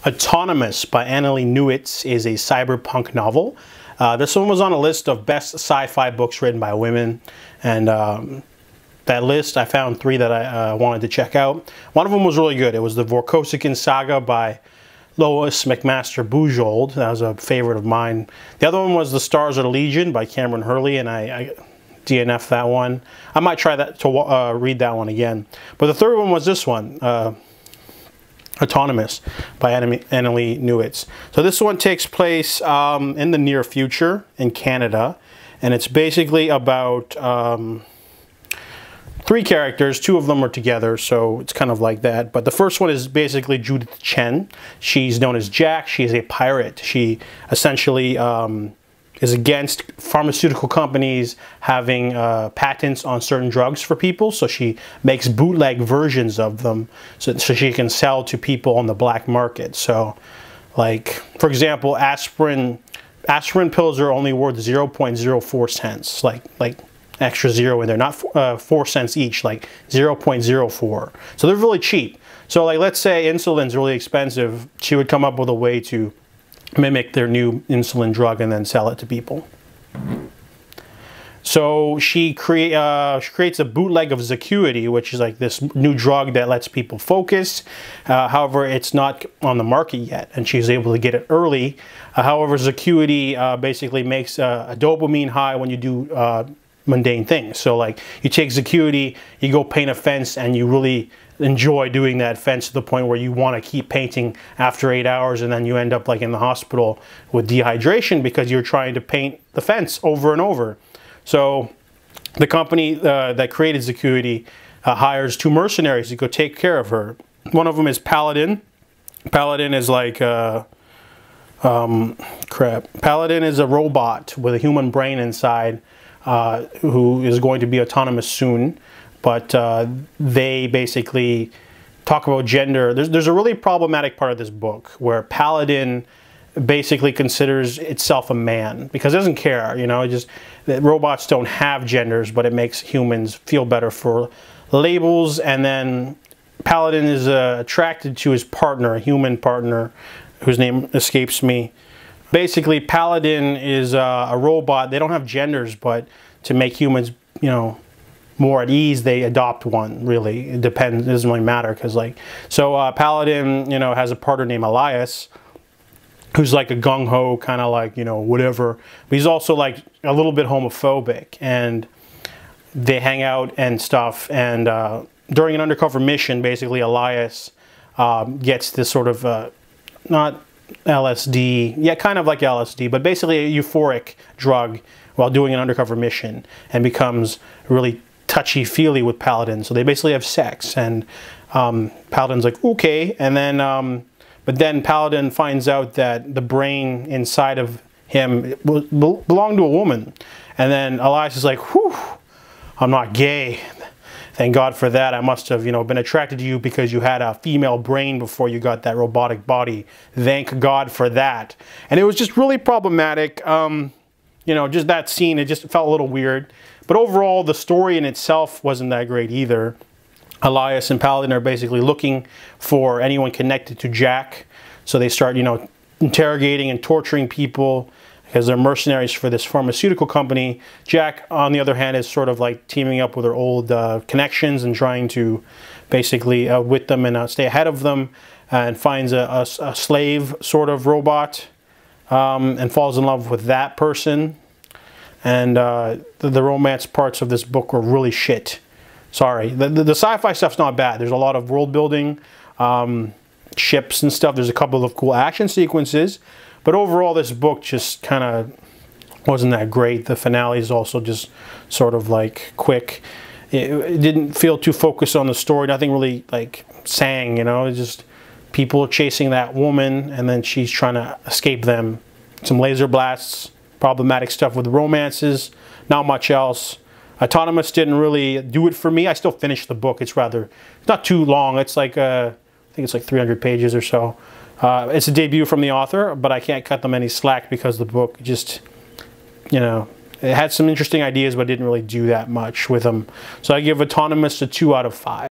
Autonomous by Annalee Newitz is a cyberpunk novel. This one was on a list of best sci-fi books written by women, and that list I found 3 that I wanted to check out. One of them was really good. It was the Vorkosigan Saga by Lois McMaster-Bujold. That was a favorite of mine. The other one was The Stars of the Legion by Cameron Hurley, and I DNF'd that one. I might try that to read that one again. But the third one was this one, Autonomous by Annalee Newitz. So this one takes place in the near future in Canada, and it's basically about 3 characters. 2 of them are together, so it's kind of like that. But the first one is basically Judith Chen. She's known as Jack. She's a pirate. She essentially is against pharmaceutical companies having patents on certain drugs for people, so she makes bootleg versions of them so she can sell to people on the black market. So, like, for example, aspirin pills are only worth 0.04 cents, like extra 0 in there, not 4 cents each, like 0.04. So they're really cheap. So, like, let's say insulin's really expensive, she would come up with a way to mimic their new insulin drug and then sell it to people. So she creates a bootleg of Zacuity, which is like this new drug that lets people focus. However, it's not on the market yet, and she's able to get it early. However, Zacuity basically makes a dopamine high when you do mundane things. So, like, you take Zacuity, you go paint a fence, and you really enjoy doing that fence to the point where you want to keep painting after 8 hours, and then you end up like in the hospital with dehydration because you're trying to paint the fence over and over. So the company that created Zacuity hires 2 mercenaries to go take care of her. One of them is Paladin. Paladin is like Paladin is a robot with a human brain inside who is going to be autonomous soon. But they basically talk about gender. There's a really problematic part of this book where Paladin basically considers itself a man because it doesn't care, you know, that robots don't have genders, but it makes humans feel better for labels. And then Paladin is attracted to his partner, a human partner, whose name escapes me. Basically, Paladin is a robot. They don't have genders, but to make humans, you know, more at ease, they adopt one. Really, it depends. It doesn't really matter because, like, so Paladin, you know, has a partner named Elias, who's like a gung-ho kind of, like, you know, whatever. But he's also like a little bit homophobic, and they hang out and stuff. And during an undercover mission, basically, Elias gets this sort of not LSD, yeah, kind of like LSD, but basically a euphoric drug while doing an undercover mission, and becomes really touchy-feely with Paladin. So they basically have sex, and Paladin's like, okay. And then but then Paladin finds out that the brain inside of him belonged to a woman, and then Elias is like, whew, I'm not gay, thank God for that. I must have, you know, been attracted to you because you had a female brain before you got that robotic body. Thank God for that. And it was just really problematic. You know, just that scene, it just felt a little weird. But overall, the story in itself wasn't that great either. Elias and Paladin are basically looking for anyone connected to Jack. So they start, you know, interrogating and torturing people because they're mercenaries for this pharmaceutical company. Jack, on the other hand, is sort of like teaming up with her old connections and trying to basically outwit them and stay ahead of them, and finds a slave sort of robot and falls in love with that person. And the romance parts of this book were really shit. Sorry. The sci-fi stuff's not bad. There's a lot of world building, ships and stuff. There's a couple of cool action sequences. But overall, this book just kind of wasn't that great. The finale is also just sort of like quick. It didn't feel too focused on the story. Nothing really like sang, you know. It's just people chasing that woman, and then she's trying to escape them. Some laser blasts. Problematic stuff with romances, not much else. Autonomous didn't really do it for me. I still finished the book. It's not too long. It's like, I think it's like 300 pages or so. It's a debut from the author, but I can't cut them any slack because the book just, you know, it had some interesting ideas, but didn't really do that much with them. So I give Autonomous a 2 out of 5.